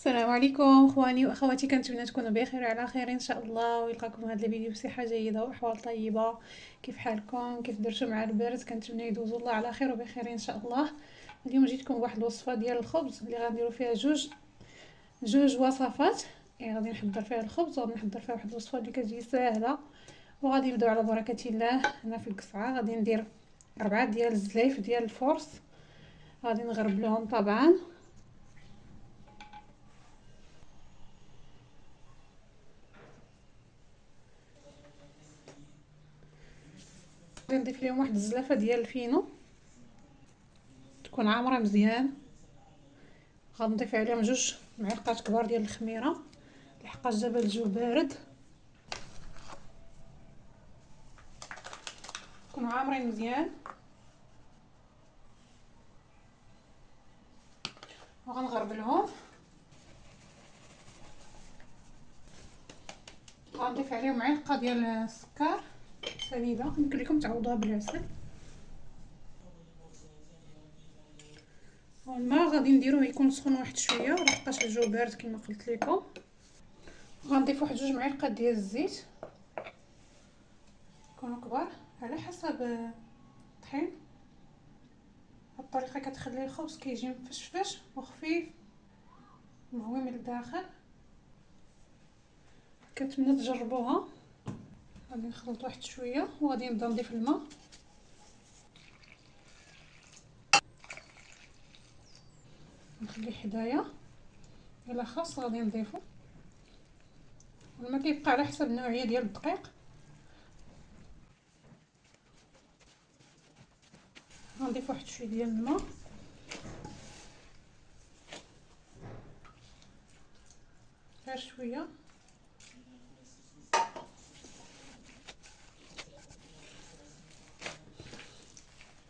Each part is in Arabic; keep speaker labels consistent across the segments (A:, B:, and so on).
A: السلام عليكم اخواني واخواتي، كنتمنى تكونوا بخير وعلى خير ان شاء الله، ويلقاكم هذا الفيديو بصحه جيده واحوال طيبه. كيف حالكم؟ كيف درتوا مع البرد؟ كنتمنى يدوزوا الله على خير وبخير ان شاء الله. اليوم جيتكم بواحد الوصفه ديال الخبز اللي غنديروا فيها جوج وصفات. يعني غادي نحضر فيها الخبز وغادي نحضر فيها واحد الوصفه اللي كتجي ساهله، وغادي نبداو على بركه الله. هنا في القصعه غادي ندير 4 ديال الزلايف ديال الفورس، غادي نغربلهم طبعا. غادي نضيف لهم واحد الزلافه ديال الفينو تكون عامره مزيان. غنضيف عليهم 2 معالق كبار ديال الخميره لحقاش دابا الجو بارد، يكونوا عامرين مزيان. وغنغربلهم، غنضيف عليهم معلقه ديال السكر سنيده، يمكن لكم تعوضوها بالعسل. والماء غادي نديروه يكون سخون واحد شويه لحقاش الجو بارد كما قلت لكم. غنضيف واحد 2 معالق ديال الزيت يكونوا كبار على حسب الطحين. هاد الطريقه كتخلي الخبز كيجي مفشفش وخفيف مهوي من الداخل. كنتمنى تجربوها. غادي نخلط واحد شويه وغادي نبدا نضيف الماء. نخليه حدايا، الا خاص غادي نضيفو. الماء كيبقى على حسب النوعيه ديال الدقيق. غنضيف واحد شويه ديال الماء، غير شويه.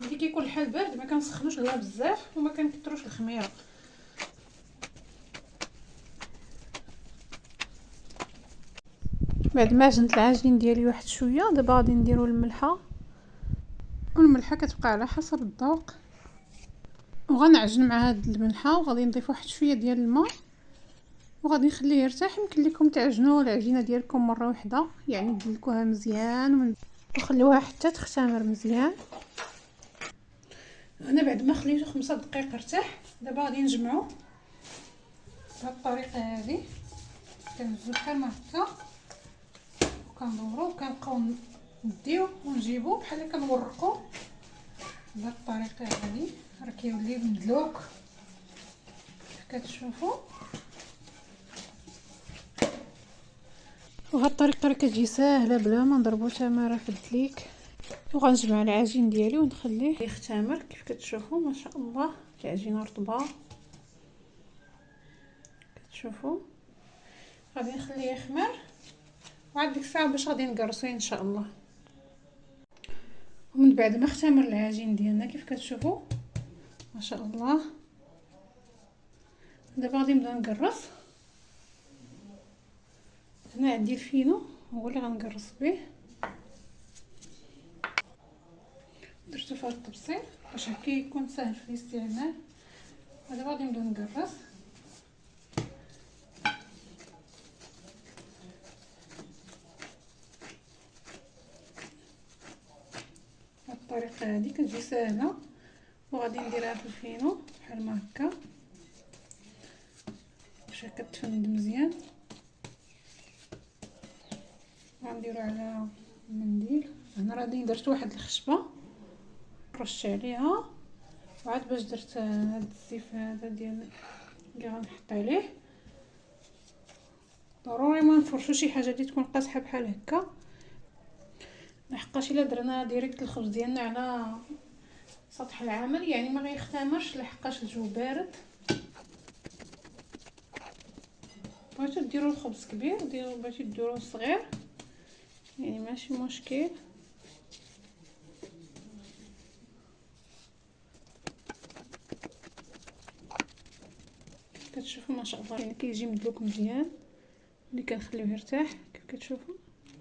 A: ملي كيكون الحال بارد ما كنسخنوش الماء بزاف وما كنكثروش الخميره. بعد ما عجنت العجين ديالي واحد شويه، دابا غادي نديرو الملحه. والملحه كتبقى على حسب الذوق، وغنعجن مع هاد الملحه. وغادي نضيف واحد شويه ديال الماء وغادي نخليه يرتاح. يمكن لكم تعجنوا العجينه ديالكم مره واحده، يعني تدلكوها مزيان وخليوها حتى تختمر مزيان. انا بعد ما خليته 5 دقائق ارتاح، دابا غادي نجمعو بهاد الطريقه هذه. كنهزو بحال ما هكا وكندورو وكنبقاو نديو ونجيبو بحال هكا نورقو بهاد الطريقه هذه. راه كيولي مدلوك كتشوفوا. وهاد الطريقه راه كتجي ساهله بلا ما نضربو تماره في الدليك. وغنجمع العجين ديالي ونخليه يختمر. كيف كتشوفوا ما شاء الله العجينه رطبه كتشوفوا. غادي نخليه يخمر وعاد ديك الساعه باش غادي نقرصوه ان شاء الله. ومن بعد ما اختمر العجين ديالنا كيف كتشوفوا ما شاء الله، دابا غادي نبدا نقرص. هنا عندي الفينو هو اللي غنقرص به، درتو في هاد الطبسيل باش هكا يكون سهل في الاستعمال. ودابا غادي نبدا نقرص. هاد الطريقه هذه كتجي سهله، وغادي نديرها في الفينو بحال ما هكا باش هكا تفند مزيان. غنديرو على المنديل. هنا راني درت واحد الخشبه رش عليها، وعاد باش درت هاد الزيف هذا ديال اللي غنحط عليه. ضروري ما نفرشو شي حاجه اللي تكون قاصحه بحال هكا، لحقاش الا درنا ديريكت الخبز ديالنا على سطح العمل يعني ما غيختمرش لحقاش الجو بارد. بغيتو ديروا الخبز كبير ديروا، بغيتو ديروه صغير يعني ماشي مشكل. كتشوفوا ما شاء الله يعني كيجي مدلوك مزيان ملي كنخليوه يرتاح. كيف كتشوفوا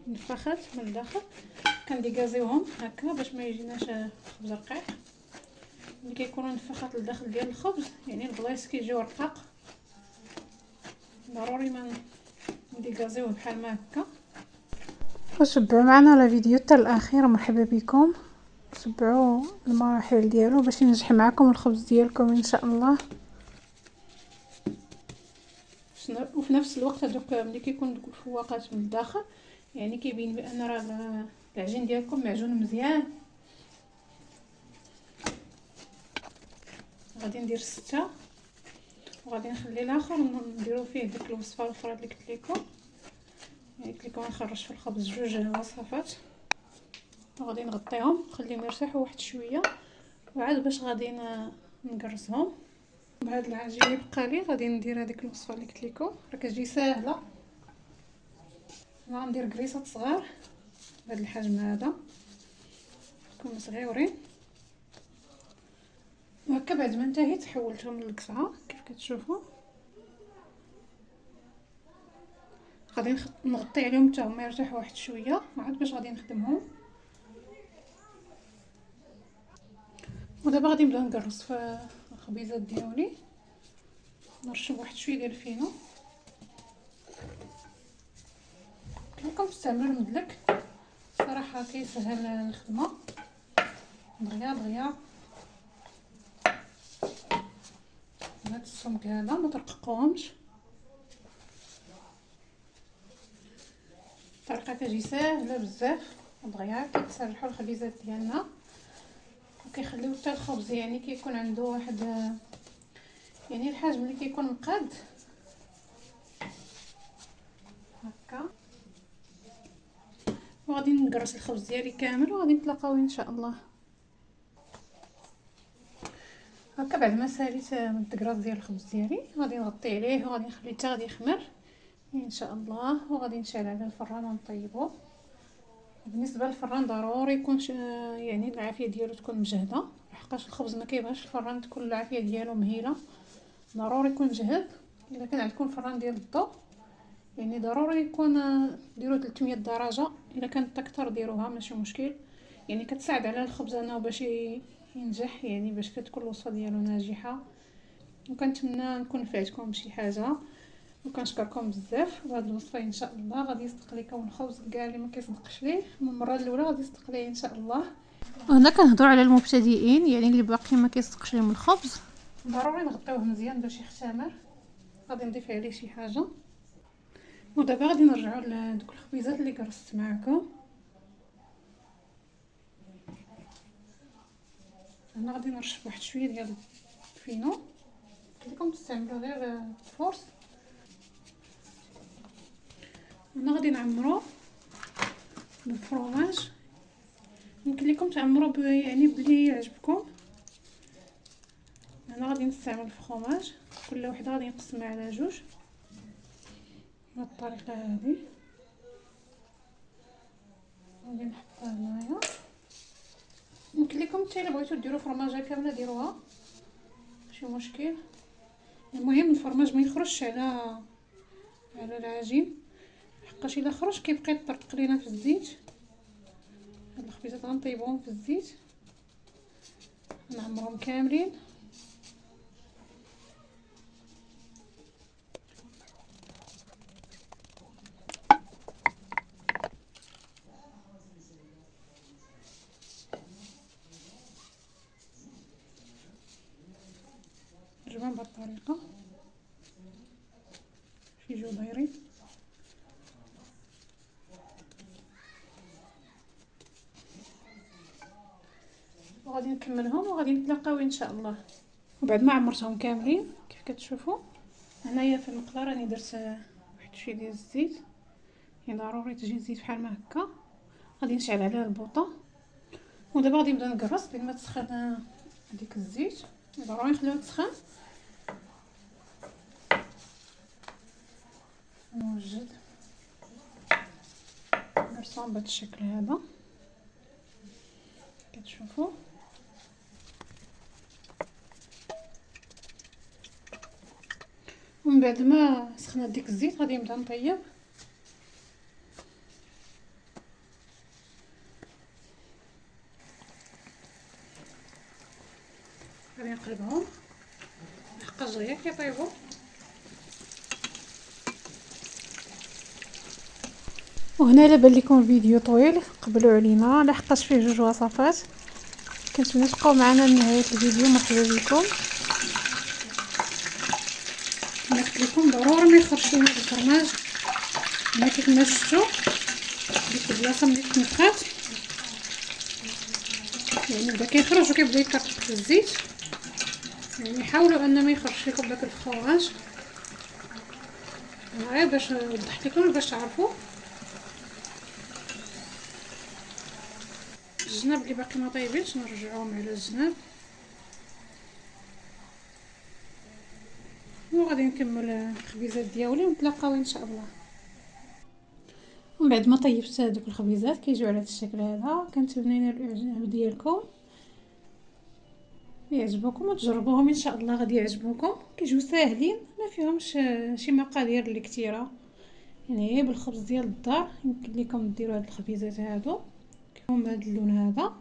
A: نفخات من الداخل. كنديكازيوهم هكا باش ما يجيناش خبز رقيق. ملي كيكونوا نفخات للداخل ديال الخبز يعني البلايص كيجيو رقاق. ضروري ما نديكازيوه بحال ما هكا. وتبعوا معنا لا فيديو حتى الاخير. مرحبا بكم، تبعوا المراحل ديالو باش ينجح معكم الخبز ديالكم ان شاء الله. وفي نفس الوقت هذوك ملي كيكون دوك الفواقات من الداخل يعني كيبين بان راه العجين ديالكم معجون مزيان. غادي ندير 6 وغادي نخلي الاخر نديرو فيه ديك الوصفه الاخرى اللي قلت لكم. يعني قلت لكم نخرج في الخبز 2 وصفات، وغادي نغطيهم نخليهم يرتاحوا واحد شويه وعاد باش غادي نقرصهم. بهاد العجين اللي بقى لي غادي ندير هذيك الوصفه اللي قلت لكم، راه كتجي ساهله. انا غندير كريسات صغار بهذا الحجم هذا، يكونوا صغيورين وهكا. بعد ما انتهيت حولتهم للقصعه كيف كتشوفوا. غادي نغطي عليهم حتى هما يرتاحوا واحد شويه وعاد باش غادي نخدمهم. ودابا غادي نبدا نقرص في الخبيزات ديالي. نرشم واحد شويه ديال الفينو. كلكم تستعملوا المدلك صراحه كيسهل الخدمه دغيا دغيا. هاد السمك هذا ما ترققوهمش، الطريقه كتجي ساهله بزاف دغيا. كيتسرحوا الخبيزات ديالنا وكيخليو حتى الخبز يعني كيكون عنده واحد يعني الحجم اللي كيكون مقاد هكا. وغادي نقرص الخبز ديالي كامل وغادي نتلاقاو ان شاء الله. هكا بعد ما ساليت من التقراص ديال الخبز ديالي غادي نغطي عليه وغادي نخليه حتى غادي يخمر ان شاء الله. وغادي نشعل على الفران ونطيبو. بالنسبه للفران ضروري يكون يعني العافيه ديالو تكون مجهده، لحقاش الخبز ما كيبغيش الفران تكون العافيه ديالو مهيله، ضروري يكون مجهد. الا كان عندكم فران ديال الضو يعني ضروري يكون ديروا 300 درجه، الا كانت اكثر ديروها ماشي مشكل. يعني كتساعد على الخبز انه باش ينجح، يعني باش كتكون الوصفه ديالو ناجحه. وكنتمنى نكون فعتكم بشي حاجه وكنشكركم بزاف. وهاد الوصفه ان شاء الله غادي يصدق لكم الخبز كاع اللي ما كيصدقش ليه من المره الاولى غادي يصدق ليه ان شاء الله. وهنا كنهضر على المبتدئين يعني اللي باقي ما كيصدقش لهم الخبز، ضروري نغطيوه مزيان باش يختمر. غادي نضيف عليه شي حاجه. ودابا غادي نرجعوا لدوك الخبيزات اللي قرصت معكم. انا غادي نرش واحد شويه ديال الفينو. قلت لكم تستعملوا غير الفورس. انا غادي نعمرو بالفرomage. يمكن لكم تعمروا يعني بلي يعجبكم. انا غادي نستعمل الفرomage، كل وحده غادي نقسمها على 2 بهذه الطريقه هذه. غادي نحطها هنايا. يمكن لكم حتى الا بغيتو ديروا فرماجه كامله ديروها ماشي مشكل. المهم الفرماج ما يخرجش على العجين، حقاش الا خرج كيبقى يطرق لينا في الزيت. هاد الخبيزات غنطيبوهم في الزيت، نعمرهم كاملين. نجمعهم بهاد الطريقه باش يجيو دايرين. وغادي نكملهم وغادي نتلاقاو ان شاء الله. وبعد ما عمرتهم كاملين كيف كتشوفوا هنايا في المقله راني درت واحد شويه ديال الزيت. يعني ضروري تجي الزيت بحال ما هكا. غادي نشعل عليها البوطه ودابا غادي نبدا نقرص بين ما تسخن هذيك الزيت. ضروري نخليوها تسخن. نوجد نقرصهم بهذا الشكل هذا كتشوفوا. ومن بعد ما سخنت ديك الزيت غادي نبدا نطيب. غادي نقلبهم لحقاش دغيا كيطيبوا. وهنا الا بان لكم الفيديو طويل قبلوا علينا، لحقاش فيه جوج وصفات. كنتمنى تبقاو معنا لنهايه الفيديو. مرحبا بكم. كما قلت لكم ضروري ما يخرجوا هذا الفرماج. هنا كيف ما شفتوا ديك البلاصه ملي تنفخات يعني بدا كيخرج وكيبدا يطرطق في الزيت، يعني حاولوا ان ما يخرجش لكم داك الفخوراج. غير باش وضحت لكم باش تعرفوا. الجناب اللي باقي ما طيبينش نرجعوهم على الجناب، وغادي نكمل الخبيزات ديالي ونتلاقاو ان شاء الله. ومن بعد ما طيبت هذوك الخبيزات كيجيو على هذا الشكل هذا. كنتمنى ينال الاعجاب ديالكم، يعجبوكم وتجربوهم ان شاء الله غادي يعجبوكم. كيجيو ساهلين ما فيهمش شي مقادير اللي كثيره، يعني بالخبز ديال الدار يمكن لكم ديروا هاد الخبيزات هادو. كيكون بهذا اللون هذا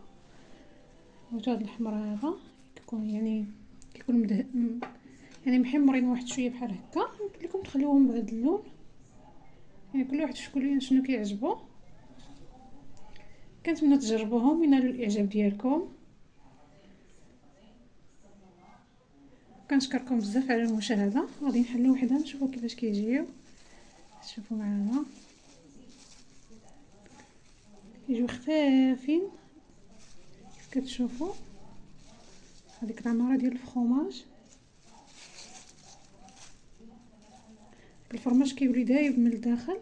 A: وهذا الاحمر هذا، كيكون يعني كيكون يعني محمرين واحد شويه بحال هكا. يمكن لكم تخليوهم بهذا اللون، يعني كل واحد شكون شنو كيعجبو. كنتمنى تجربوهم وينالوا الاعجاب ديالكم. كنشكركم بزاف على المشاهده. غادي نحلو وحده نشوفوا كيفاش كيجيو. شوفوا معنا كيجيو خفافين كيف كتشوفوا. هذيك العماره ديال الفخوماج، الفرماج كيولي دايب من الداخل،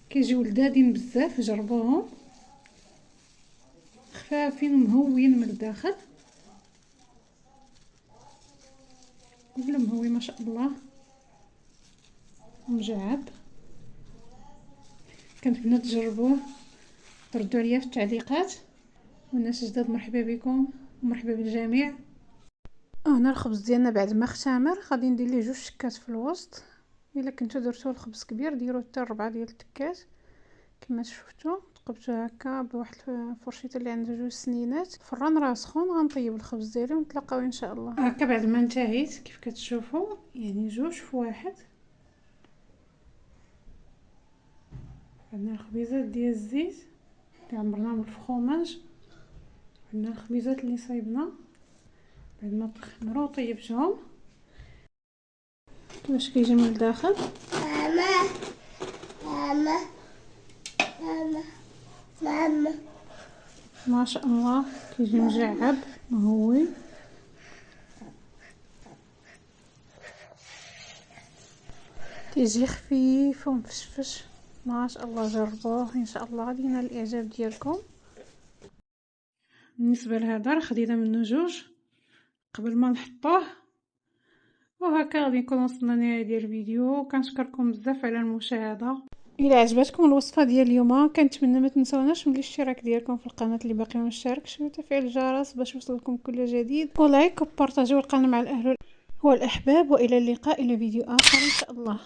A: كيجيو لذاذين بزاف. جربوهم خفافين ومهوين من الداخل، كله مهوي ما شاء الله ومجعب. كنتمنى تجربوه، ردوا عليا في التعليقات. والناس جداد مرحبا بكم ومرحبا بالجميع. هنا الخبز ديالنا بعد ما اختمر غادي ندير ليه جوج شكات في الوسط. الا كنتو درتو الخبز كبير ديروا حتى 4 ديال التكات كما شفتوا. تقبتو هكا بواحد الفرشيطه اللي عندها جوج سنينات. الفران راه سخون. غنطيب الخبز ديالي ونتلاقاو ان شاء الله. هكا بعد ما انتهيت كيف كتشوفوا يعني جوج في واحد. عندنا الخبيزات ديال الزيت اللي عمرناهم بالفخوماج، عندنا الخبيزات اللي صايبنا بعد ما تخمروا وطيبتهم. كيفاش كيجي من الداخل ماما ماما ماما ماما ما شاء الله. كيجي مجعب مهوي. كيجي خفيف ومفشفش ما شاء الله. جربوه ان شاء الله غادي ينال الاعجاب ديالكم. بالنسبه لهذا راه خدينا منه جوج قبل ما نحطوه. وهكا غادي نكون وصلنا لنهايه ديال الفيديو. كنشكركم بزاف على المشاهده. الى عجبتكم الوصفه ديال اليوم كنتمنى ما تنسوناش من الاشتراك ديالكم في القناه اللي باقي ما اشتركش، وتفعيل الجرس باش يوصلكم كل جديد، ولايك وبارطاجيو القناه مع الاهل والاحباب. والى اللقاء الى فيديو اخر ان شاء الله.